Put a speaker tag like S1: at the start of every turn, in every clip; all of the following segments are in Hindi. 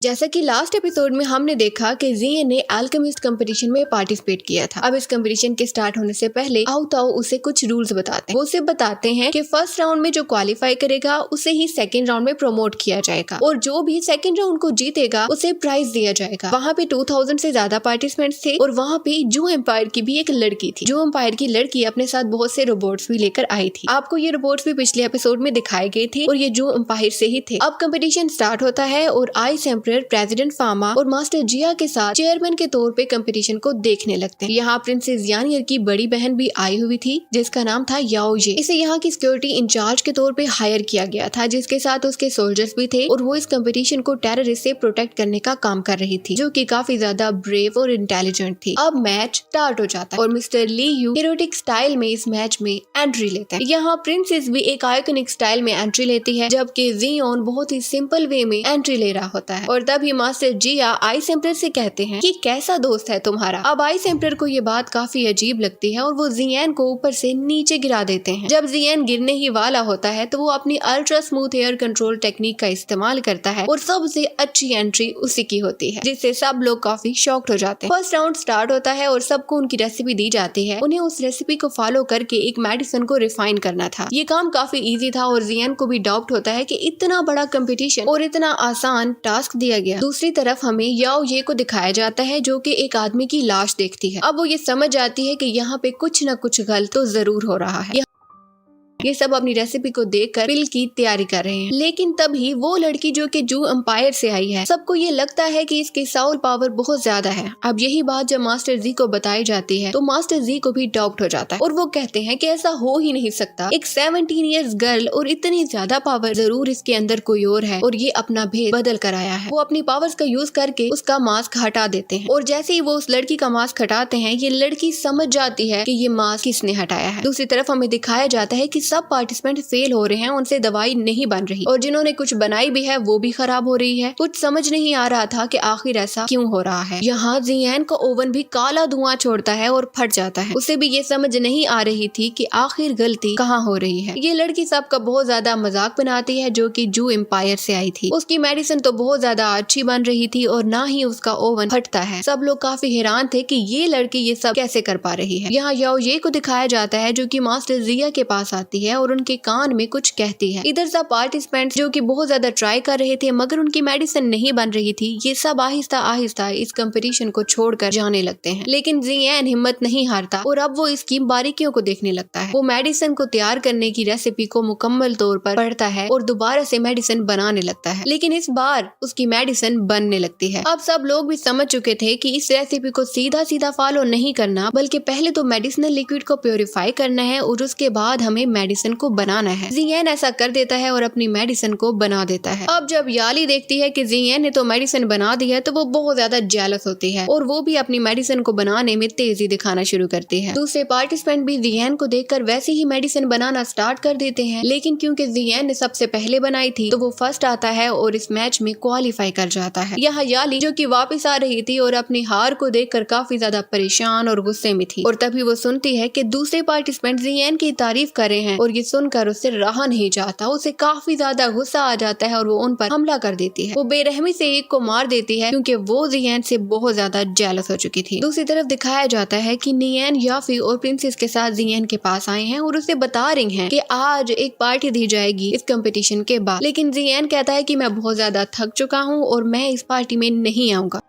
S1: जैसा कि लास्ट एपिसोड में हमने देखा कि जियन ने अल्केमिस्ट कंपटीशन में पार्टिसिपेट किया था। अब इस कंपटीशन के स्टार्ट होने से पहले आओ ताओ उसे कुछ रूल्स बताते हैं। वो उसे बताते हैं कि फर्स्ट राउंड में जो क्वालिफाई करेगा उसे ही सेकंड राउंड में प्रमोट किया जाएगा और जो भी सेकंड राउंड को जीतेगा उसे प्राइज दिया जाएगा। वहाँ पे 2000 से ज्यादा पार्टिसिपेंट्स थे और वहाँ पे जू एम्पायर की भी एक लड़की थी। जू एम्पायर की लड़की अपने साथ बहुत से रोबोट्स भी लेकर आई थी। आपको ये रोबोट्स भी पिछले एपिसोड में दिखाए गए थे और ये जू एम्पायर से ही थे। अब कंपटीशन स्टार्ट होता है और आइस एम्पायर प्रेसिडेंट फामा और मास्टर जिया के साथ चेयरमैन के तौर पे कंपटीशन को देखने लगते हैं। यहाँ प्रिंसेस यानियर की बड़ी बहन भी आई हुई थी जिसका नाम था याओ ये। इसे यहाँ की सिक्योरिटी इंचार्ज के तौर पे हायर किया गया था, जिसके साथ उसके सोल्जर्स भी थे और वो इस कंपटीशन को टेररिस्ट से प्रोटेक्ट करने का काम कर रही थी, जो कि काफी ज्यादा ब्रेव और इंटेलिजेंट थी। अब मैच स्टार्ट हो जाता है और मिस्टर ली यू हीरोटिक स्टाइल में इस मैच में एंट्री लेते हैं। यहाँ प्रिंसेस भी एक आइकॉनिक स्टाइल में एंट्री लेती है, जबकि जियोन बहुत ही सिंपल वे में एंट्री ले रहा होता है। और तभी मास्टर जिया आइस एम्परर से कहते हैं कि कैसा दोस्त है तुम्हारा। अब आइस एम्परर को ये बात काफी अजीब लगती है और वो जियन को ऊपर से नीचे गिरा देते हैं। जब जियन गिरने ही वाला होता है तो वो अपनी ultra smooth air control technique का इस्तेमाल करता है और सबसे अच्छी एंट्री उसी की होती है, जिससे सब लोग काफी शॉक्ड हो जाते हैं। फर्स्ट राउंड स्टार्ट होता है और सबको उनकी रेसिपी दी जाती है। उन्हें उस रेसिपी को फॉलो करके एक मेडिसिन को रिफाइन करना था। ये काम काफी इजी था और जियन को भी डाउट होता है कि इतना बड़ा कंपटीशन और इतना आसान टास्क दिया गया। दूसरी तरफ हमें याओ ये को दिखाया जाता है जो कि एक आदमी की लाश देखती है। अब वो ये समझ जाती है कि यहाँ पे कुछ न कुछ गलत तो जरूर हो रहा है। ये सब अपनी रेसिपी को देखकर पिल की तैयारी कर रहे हैं, लेकिन तभी वो लड़की जो कि जू एम्पायर से आई है, सबको ये लगता है कि इसकी साउल पावर बहुत ज्यादा है। अब यही बात जब मास्टर जी को बताई जाती है तो मास्टर जी को भी डाउट हो जाता है और वो कहते हैं कि ऐसा हो ही नहीं सकता। एक 17 इयर्स गर्ल और इतनी ज्यादा पावर, जरूर इसके अंदर कोई और है और ये अपना भेद बदल कर आया है। वो अपनी पावर्स का यूज करके उसका मास्क हटा देते हैं और जैसे ही वो उस लड़की का मास्क हटाते हैं, ये लड़की समझ जाती है कि ये मास्क किसने हटाया है। दूसरी तरफ हमें दिखाया जाता है कि सब पार्टिसिपेंट फेल हो रहे हैं, उनसे दवाई नहीं बन रही और जिन्होंने कुछ बनाई भी है वो भी खराब हो रही है। कुछ समझ नहीं आ रहा था कि आखिर ऐसा क्यों हो रहा है। यहाँ जियन का ओवन भी काला धुआं छोड़ता है और फट जाता है। उसे भी ये समझ नहीं आ रही थी कि आखिर गलती कहाँ हो रही है। ये लड़की सबका बहुत ज्यादा मजाक बनाती है जो कि जू एम्पायर से आई थी। उसकी मेडिसिन तो बहुत ज्यादा अच्छी बन रही थी और ना ही उसका ओवन फटता है। सब लोग काफी हैरान थे कि ये लड़की ये सब कैसे कर पा रही है। यहाँ याओ ये को दिखाया जाता है जो कि मास्टर जिया के पास आती है और उनके कान में कुछ कहती है। इधर सब पार्टिसिपेंट्स जो कि बहुत ज्यादा ट्राई कर रहे थे मगर उनकी मेडिसिन नहीं बन रही थी, ये सब आहिस्ता आहिस्ता इस कंपटीशन को छोड़कर जाने लगते हैं। लेकिन जियन हिम्मत नहीं हारता और अब वो इसकी बारीकियों को देखने लगता है। वो मेडिसिन को तैयार करने की रेसिपी को मुकम्मल तौर पर पढ़ता है और दोबारा से मेडिसिन बनाने लगता है, लेकिन इस बार उसकी मेडिसिन बनने लगती है। अब सब लोग भी समझ चुके थे कि इस रेसिपी को सीधा सीधा फॉलो नहीं करना, बल्कि पहले तो मेडिसिनल लिक्विड को प्योरीफाई करना है और उसके बाद हमें मेडिसिन को बनाना है। जियन ऐसा कर देता है और अपनी मेडिसिन को बना देता है। अब जब याली देखती है कि जियन ने तो मेडिसिन बना दी है तो वो बहुत ज्यादा जेलस होती है और वो भी अपनी मेडिसिन को बनाने में तेजी दिखाना शुरू करती है। दूसरे पार्टिसिपेंट भी जियन को देखकर वैसे ही मेडिसिन बनाना स्टार्ट कर देते हैं, लेकिन क्योंकि जियन ने सबसे पहले बनाई थी तो वो फर्स्ट आता है और इस मैच में क्वालिफाई कर जाता है। यहाँ याली जो कि वापस आ रही थी और अपनी हार को देखकर काफी ज्यादा परेशान और गुस्से में थी और तभी वो सुनती है कि दूसरे पार्टिसिपेंट जियन की तारीफ कर रहे हैं और ये सुनकर उससे रहा नहीं जाता। उसे काफी ज्यादा गुस्सा आ जाता है और वो उन पर हमला कर देती है। वो बेरहमी से एक को मार देती है क्योंकि वो जियन से बहुत ज्यादा जेलस हो चुकी थी। दूसरी तरफ दिखाया जाता है कि नियन याफी और प्रिंसेस के साथ जियन के पास आए हैं और उसे बता रही हैं कि आज एक पार्टी दी जाएगी इस कंपटीशन के बाद, लेकिन जियन कहता है कि मैं बहुत ज्यादा थक चुका हूँ और मैं इस पार्टी में नहीं आऊंगा।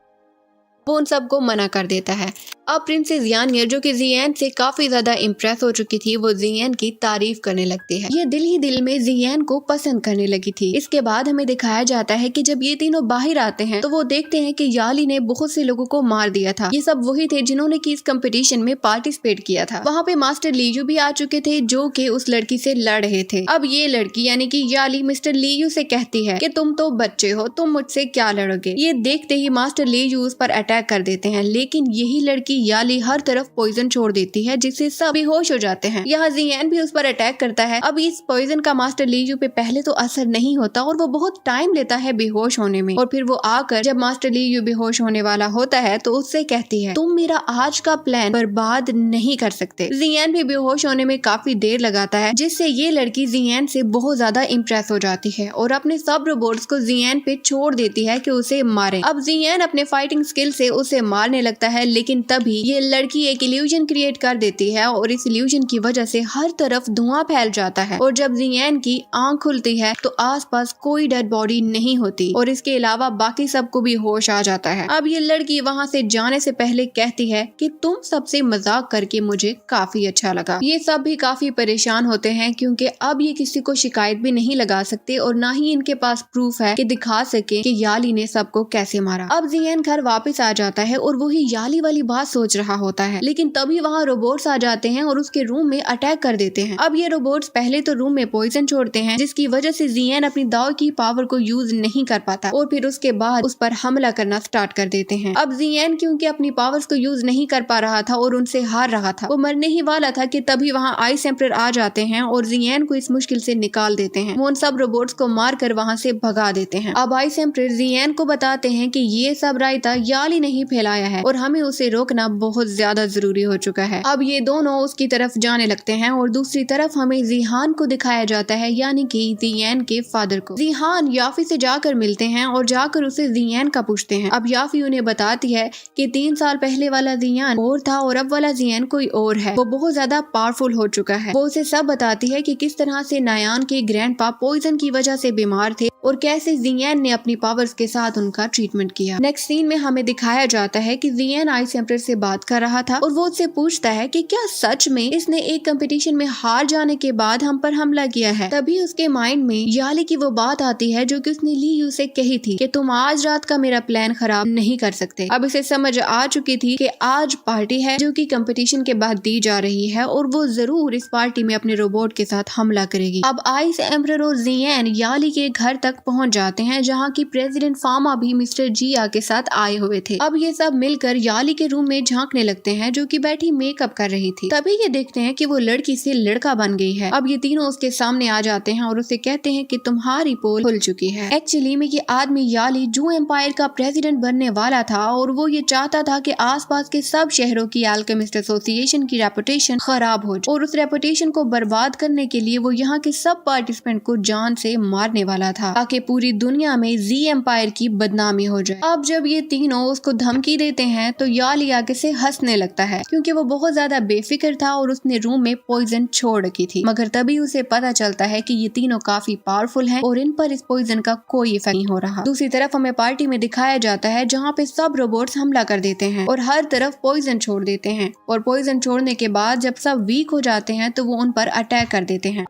S1: वो उन सबको मना कर देता है। अब प्रिंसेस यानियर जो कि जियन से काफी ज्यादा इम्प्रेस हो चुकी थी, वो जियन की तारीफ करने लगती है। ये दिल ही दिल में जियन को पसंद करने लगी थी। इसके बाद हमें दिखाया जाता है कि जब ये तीनों बाहर आते हैं तो वो देखते हैं कि याली ने बहुत से लोगों को मार दिया था। ये सब वही थे जिन्होंने की इस कंपटीशन में पार्टिसिपेट किया था। वहाँ पे मास्टर लीयू भी आ चुके थे जो कि उस लड़की से लड़ रहे थे। अब ये लड़की यानी कि याली मिस्टर लीयू से कहती है कि तुम तो बच्चे हो, तुम मुझसे क्या लड़ोगे। ये देखते ही मास्टर लीयू उस पर अटैक कर देते हैं, लेकिन यही लड़की लड़की याली हर तरफ पॉइजन छोड़ देती है जिससे सब बेहोश हो जाते हैं। यहाँ जियान भी उस पर अटैक करता है। अब इस पॉइजन का मास्टर ली यू पे पहले तो असर नहीं होता और वो बहुत टाइम लेता है बेहोश होने में, और फिर वो आकर जब मास्टर ली यू बेहोश होने वाला होता है तो उससे कहती है तुम मेरा आज का प्लान बर्बाद नहीं कर सकते। जियान भी बेहोश होने में काफी देर लगाता है जिससे ये लड़की जियान से बहुत ज्यादा इम्प्रेस हो जाती है और अपने सब रोबोट्स को जियान पे छोड़ देती है कि उसे मारे। अब जियान अपने फाइटिंग स्किल से उसे मारने लगता है, लेकिन तभी ये लड़की एक इल्यूजन क्रिएट कर देती है और इस इल्यूजन की वजह से हर तरफ धुआं फैल जाता है और जब जियान की आंख खुलती है तो आसपास कोई डेड बॉडी नहीं होती और इसके अलावा बाकी सबको भी होश आ जाता है। अब ये लड़की वहाँ से जाने से पहले कहती है कि तुम सबसे मजाक करके मुझे काफी अच्छा लगा। ये सब भी काफी परेशान होते हैं क्योंकि अब ये किसी को शिकायत भी नहीं लगा सकते और ना ही इनके पास प्रूफ है कि दिखा सके कि याली ने सबको कैसे मारा। अब जियान घर वापस आ जाता है और वही याली वाली बात सोच रहा होता है, लेकिन तभी वहाँ रोबोट्स आ जाते हैं और उसके रूम में अटैक कर देते हैं। अब ये रोबोट्स पहले तो रूम में पॉइजन छोड़ते हैं जिसकी वजह से जियान अपनी दाव की पावर को यूज नहीं कर पाता और फिर उसके बाद उस पर हमला करना स्टार्ट कर देते हैं। अब जियान क्योंकि अपनी पावर्स को यूज नहीं कर पा रहा था और उनसे हार रहा था, वो मरने ही वाला था कि तभी वहाँ आइस एम्परर आ जाते हैं और जियान को इस मुश्किल से निकाल देते हैं। वो उन सब रोबोट्स को मारकर वहाँ से भगा देते हैं। अब आइस एम्परर जियान को बताते हैं कि ये सब रायता याली नहीं फैलाया है और हमें उसे रोकना बहुत ज्यादा जरूरी हो चुका है। अब ये दोनों उसकी तरफ जाने लगते हैं और दूसरी तरफ हमें जिहान को दिखाया जाता है, यानी कि जियान के फादर को। जिहान याफी से जाकर मिलते हैं और जाकर उसे जियान का पूछते हैं। अब याफी उन्हें बताती है कि 3 साल पहले वाला जियान और था और अब वाला जियान कोई और है, वो बहुत ज्यादा पावरफुल हो चुका है। वो उसे सब बताती है कि किस तरह से नायान के ग्रैंडपा पॉइजन की वजह से बीमार थे और कैसे जियान ने अपनी पावर्स के साथ उनका ट्रीटमेंट किया। नेक्स्ट सीन में हमें दिखाया जाता है कि जियान आइस एम्परर से बात कर रहा था और वो उससे पूछता है कि क्या सच में इसने एक कंपटीशन में हार जाने के बाद हम पर हमला किया है। तभी उसके माइंड में याली की वो बात आती है जो कि उसने ली यू से कही थी कि तुम आज रात का मेरा प्लान खराब नहीं कर सकते। अब इसे समझ आ चुकी थी कि आज पार्टी है जो कि कंपटीशन के बाद दी जा रही है और वो जरूर इस पार्टी में अपने रोबोट के साथ हमला करेगी। अब आइस एम्परर और जियान याली के घर तक पहुंच जाते हैं जहां की प्रेसिडेंट फामा भी मिस्टर जिया के साथ आए हुए थे। अब ये सब मिलकर याली के रूम में झांकने लगते हैं जो कि बैठी मेकअप कर रही थी। तभी ये देखते हैं कि वो लड़की से लड़का बन गई है। अब ये तीनों उसके सामने आ जाते हैं और उसे कहते हैं कि तुम्हारी पोल खुल चुकी है। एक्चुअली में ये आदमी याली जू एम्पायर का प्रेसिडेंट बनने वाला था और वो ये चाहता था कि आसपास के सब शहरों की अल्केमिस्ट एसोसिएशन की रेपुटेशन खराब हो जाए और उस रेपुटेशन को बर्बाद करने के लिए वो यहाँ के सब पार्टिसिपेंट को जान से मारने वाला था ताकि पूरी दुनिया में जी एम्पायर की बदनामी हो जाए। अब जब ये तीनों उसको धमकी देते हैं तो याली आगे से हंसने लगता है क्योंकि वो बहुत ज्यादा बेफिक्र था और उसने रूम में पॉइजन छोड़ रखी थी, मगर तभी उसे पता चलता है कि ये तीनों काफी पावरफुल हैं और इन पर इस पॉइजन का कोई इफेक्ट नहीं हो रहा। दूसरी तरफ हमें पार्टी में दिखाया जाता है जहाँ पे सब रोबोट्स हमला कर देते हैं और हर तरफ पॉइजन छोड़ देते हैं और पॉइजन छोड़ने के बाद जब सब वीक हो जाते हैं तो वो उन पर अटैक कर देते हैं।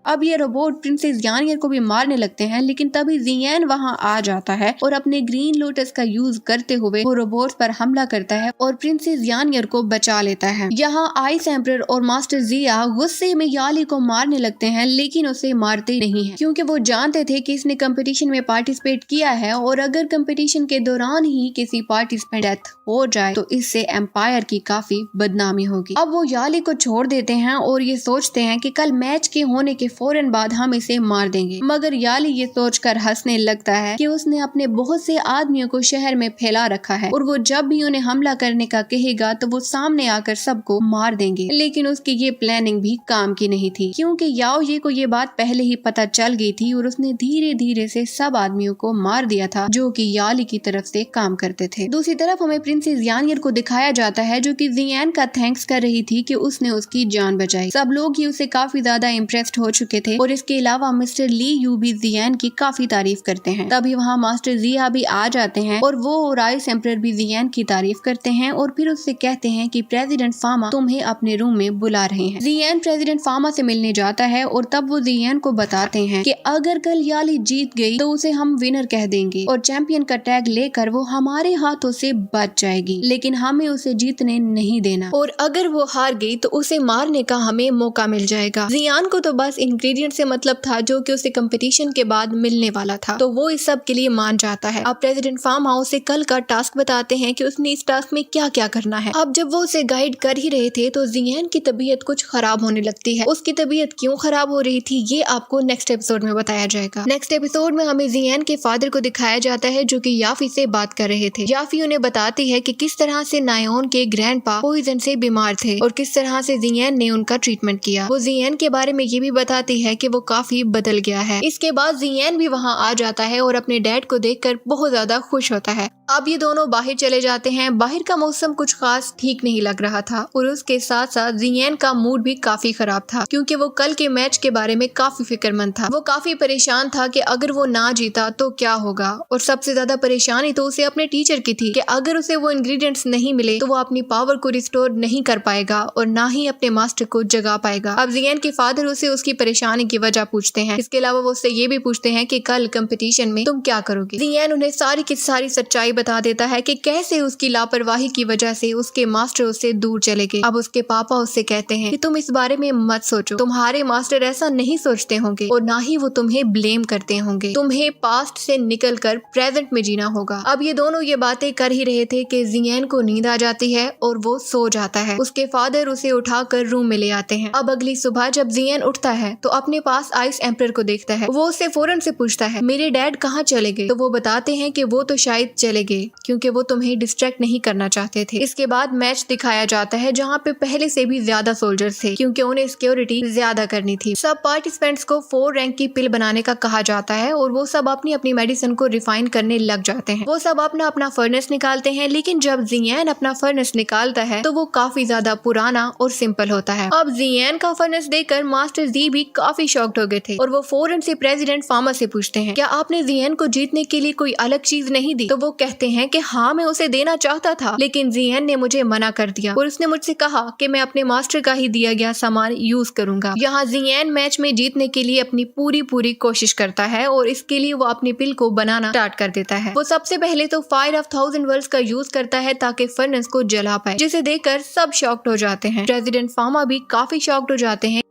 S1: अब ये रोबोट प्रिंसेस यानियर को भी मारने लगते हैं, लेकिन तभी जियान वहां आ जाता है और अपने ग्रीन लोटस का यूज करते हुए वो रोबोट्स पर हमला करता है और प्रिंसेस यानियर को बचा लेता है। यहाँ आइस एम्परर और मास्टर जिया गुस्से में याली को मारने लगते हैं, लेकिन उसे मारते नहीं है क्योंकि वो जानते थे कि इसने कंपटीशन में पार्टिसिपेट किया है और अगर कंपटीशन के दौरान ही किसी पार्टिसिपेंट डेथ हो जाए तो इससे एम्पायर की काफी बदनामी होगी। अब वो याली को छोड़ देते हैं और ये सोचते हैं कि कल मैच के होने के फौरन बाद हम इसे मार देंगे, मगर याली ये सोचकर हंसने लगता है कि उसने अपने बहुत से आदमियों को शहर में फैला रखा है और वो जब भी उन्हें हमला करने का कहेगा तो वो सामने आकर सबको मार देंगे। लेकिन उसकी ये प्लानिंग भी काम की नहीं थी क्योंकि याओ ये को ये बात पहले ही पता चल गई थी और उसने धीरे धीरे से सब आदमियों को मार दिया था जो कि याली की तरफ से काम करते थे। दूसरी तरफ हमें प्रिंसेस यानियर को दिखाया जाता है जो कि जियान का थैंक्स कर रही थी कि उसने उसकी जान बचाई। सब लोग ही उसे काफी ज्यादा इम्प्रेस्ड हो चुके थे और इसके अलावा मिस्टर ली यू भी जियान की काफी तारीफ करते हैं। तभी वहाँ मास्टर जिया भी आ जाते हैं और वो और आइस एम्परर भी जियान की तारीफ करते हैं और फिर उससे कहते हैं कि प्रेसिडेंट फामा तुम्हें अपने रूम में बुला रहे हैं। जियान प्रेसिडेंट फामा से मिलने जाता है और तब वो जियान को बताते हैं कि अगर कल याली जीत गई तो उसे हम विनर कह देंगे और चैंपियन का टैग लेकर वो हमारे हाथों से बच जाएगी, लेकिन हमें उसे जीतने नहीं देना और अगर वो हार गई तो उसे मारने का हमें मौका मिल जाएगा। जियान को तो बस इन इंग्रेडिएंट से मतलब था जो कि उसे कंपटीशन के बाद मिलने वाला था, तो वो इस सब के लिए मान जाता है। अब प्रेसिडेंट फार्म हाउस से कल का टास्क बताते हैं कि उसने इस टास्क में क्या क्या करना है। अब जब वो उसे गाइड कर ही रहे थे तो जियान की तबीयत कुछ खराब होने लगती है। उसकी तबीयत क्यों खराब हो रही थी ये आपको नेक्स्ट एपिसोड में बताया जाएगा। नेक्स्ट एपिसोड में हमें जियान के फादर को दिखाया जाता है जो कि याफी से बात कर रहे थे। याफी उन्हें बताती है कि किस तरह से नायोन के ग्रैंडपा पॉइजन से बीमार थे और किस तरह से जियान ने उनका ट्रीटमेंट किया। वो जियान के बारे में ये भी बताती है कि वो काफी बदल गया है। इसके बाद जियान भी वहाँ आ जाता है और अपने डैड को देखकर बहुत ज्यादा खुश होता है। अब ये दोनों बाहर चले जाते हैं। बाहर का मौसम कुछ खास ठीक नहीं लग रहा था और उसके साथ साथ जियान का मूड भी काफी खराब था क्योंकि वो कल के मैच के बारे में काफी फिक्रमंद था। वो काफी परेशान था कि अगर वो ना जीता तो क्या होगा, और सबसे ज्यादा परेशानी तो उसे अपने टीचर की थी कि अगर उसे वो इंग्रेडिएंट्स नहीं मिले तो वो अपनी पावर को रिस्टोर नहीं कर पाएगा और ना ही अपने मास्टर को जगा पाएगा। अब जियान के फादर उसे उसकी परेशानी की वजह पूछते हैं। इसके अलावा वो उससे ये भी पूछते हैं कि कल कंपटीशन में तुम क्या करोगे। जियान उन्हें सारी की सारी सच्चाई बता देता है कि कैसे उसकी लापरवाही की वजह से उसके मास्टर उससे दूर चले गए। अब उसके पापा उससे कहते हैं कि तुम इस बारे में मत सोचो, तुम्हारे मास्टर ऐसा नहीं सोचते होंगे और ना ही वो तुम्हें ब्लेम करते होंगे। तुम्हें पास्ट से निकलकर प्रेजेंट में जीना होगा। अब ये दोनों ये बातें कर ही रहे थे कि जियान को नींद आ जाती है और वो सो जाता है। उसके फादर उसे उठाकर रूम में ले आते हैं। अब अगली सुबह जब जियान उठता है तो अपने पास आइस एम्परर को देखता है। वो उससे फौरन से पूछता है मेरे डैड कहाँ चले गए। तो वो बताते हैं कि वो तो शायद चले गए क्योंकि वो तुम्हें डिस्ट्रैक्ट नहीं करना चाहते थे। इसके बाद मैच दिखाया जाता है जहाँ पे पहले से भी ज्यादा सोल्जर्स थे क्योंकि उन्हें सिक्योरिटी ज्यादा करनी थी। सब पार्टिसिपेंट्स को 4 रैंक की पिल बनाने का कहा जाता है और वो सब अपनी अपनी मेडिसिन को रिफाइन करने लग जाते हैं। वो सब अपना अपना फर्नेस निकालते हैं, लेकिन जब जियान अपना फर्नेस निकालता है तो वो काफी ज्यादा पुराना और सिंपल होता है। अब जियान का फर्नेस देखकर मास्टर जी भी काफी शॉक्ड हो गए थे और वो फौरन से प्रेसिडेंट फार्मा से पूछते हैं क्या आपने जियान को जीतने के लिए कोई अलग चीज नहीं दी। तो वो कहते हैं कि हाँ मैं उसे देना चाहता था लेकिन जियान ने मुझे मना कर दिया और उसने मुझसे कहा कि मैं अपने मास्टर का ही दिया गया सामान यूज करूंगा। यहाँ जियान मैच में जीतने के लिए अपनी पूरी कोशिश करता है और इसके लिए वो अपनी पिल को बनाना स्टार्ट कर देता है। वो सबसे पहले तो फायर ऑफ 1000 वर्ल्ड्स का यूज करता है ताकि फर्नेस को जला पाए, जिसे देखकर सब शॉक्ड हो जाते हैं। प्रेसिडेंट फार्मा भी काफी शॉक्ड हो जाते हैं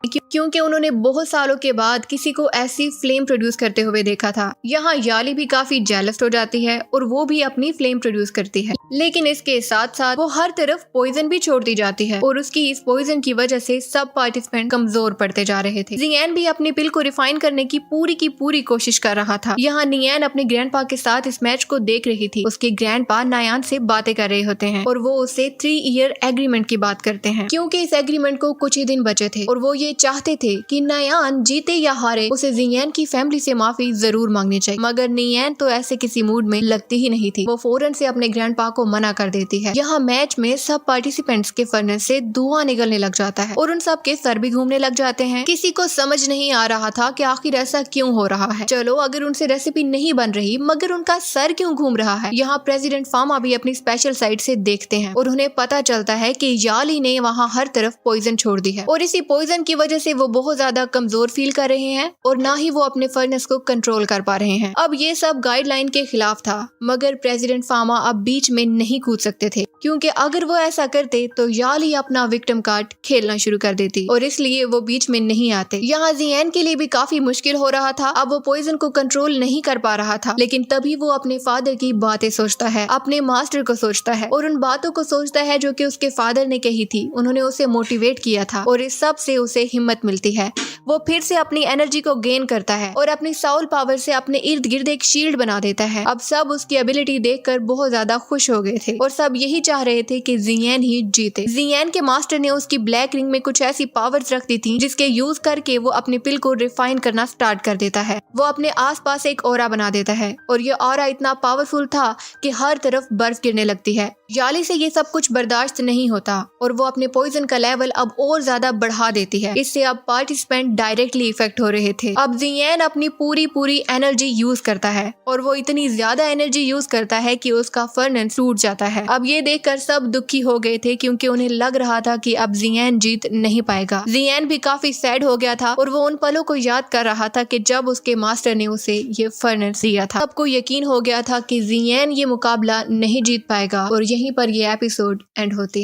S1: क्योंकि उन्होंने बहुत सालों के बाद किसी को ऐसी फ्लेम प्रोड्यूस करते हुए देखा था। यहाँ याली भी काफी जेलस हो जाती है और वो भी अपनी फ्लेम प्रोड्यूस करती है, लेकिन इसके साथ साथ वो हर तरफ पॉइजन भी छोड़ती जाती है और उसकी इस पॉइजन की वजह से सब पार्टिसिपेंट कमजोर पड़ते जा रहे थे। जियान भी अपनी पिल को रिफाइन करने की पूरी कोशिश कर रहा था। यहाँ नियान अपने ग्रैंडपा के साथ इस मैच को देख रही थी। उसके ग्रैंडपा नायान से बातें कर रहे होते हैं और वो उससे 3 ईयर एग्रीमेंट की बात करते हैं क्योंकि इस एग्रीमेंट को कुछ ही दिन बचे थे और वो ये चाहते थे कि नायान जीते या हारे उसे जियान की फैमिली से माफी जरूर मांगनी चाहिए, मगर नियान तो ऐसे किसी मूड में लगती ही नहीं थी। वो फौरन से अपने ग्रैंडपा को मना कर देती है। यहाँ मैच में सब पार्टिसिपेंट्स के फर्नेस से धुआं निकलने लग जाता है और उन सब के सर भी घूमने लग जाते हैं। किसी को समझ नहीं आ रहा था कि आखिर ऐसा क्यों हो रहा है। चलो अगर उनसे रेसिपी नहीं बन रही मगर उनका सर क्यों घूम रहा है। यहाँ प्रेसिडेंट फार्मा भी अपनी स्पेशल साइड से देखते हैं और उन्हें पता चलता है कि याली ने वहाँ हर तरफ पॉइजन छोड़ दी है और इसी पॉइजन की वजह से वो बहुत ज्यादा कमजोर फील कर रहे हैं और ना ही वो अपने फर्नेस को कंट्रोल कर पा रहे हैं। अब ये सब गाइडलाइन के खिलाफ था, मगर प्रेसिडेंट फार्मा अब बीच में नहीं कूद सकते थे क्योंकि अगर वो ऐसा करते तो याली अपना विक्टिम कार्ड खेलना शुरू कर देती और इसलिए वो बीच में नहीं आते। यहाँ जियान के लिए भी काफी मुश्किल हो रहा था। अब वो पॉइजन को कंट्रोल नहीं कर पा रहा था, लेकिन तभी वो अपने फादर की बातें सोचता है, अपने मास्टर को सोचता है और उन बातों को सोचता है जो कि उसके फादर ने कही थी। उन्होंने उसे मोटिवेट किया था और इस सब से उसे हिम्मत मिलती है। वो फिर से अपनी एनर्जी को गेन करता है और अपनी साउल पावर से अपने इर्द गिर्द एक शील्ड बना देता है। अब सब उसकी एबिलिटी देखकर बहुत ज्यादा खुश हो गए थे और सब यही चाह रहे थे कि जियान ही जीते। जियान के मास्टर ने उसकी ब्लैक रिंग में कुछ ऐसी पावर्स रख दी थी जिसके यूज करके वो अपनी पिल को रिफाइन करना स्टार्ट कर देता है। वो अपने आसपास एक ऑरा बना देता है और ये ऑरा इतना पावरफुल था कि हर तरफ बर्फ गिरने लगती है। याली से ये सब कुछ बर्दाश्त नहीं होता और वो अपने पॉइजन का लेवल अब और ज्यादा बढ़ा देती है। इससे अब पार्टिसिपेंट डायरेक्टली इफेक्ट हो रहे थे। अब जियान अपनी पूरी एनर्जी यूज करता है और वो इतनी ज्यादा एनर्जी यूज करता है कि उसका फर्नेस टूट जाता है। अब ये देखकर सब दुखी हो गए थे क्योंकि उन्हें लग रहा था कि अब जियान जीत नहीं पाएगा। जियान भी काफी सैड हो गया था और वो उन पलों को याद कर रहा था कि जब उसके मास्टर ने उसे ये फर्नेस दिया था। सबको यकीन हो गया था कि जियान ये मुकाबला नहीं जीत पाएगा और यहीं पर ये एपिसोड एंड होती है।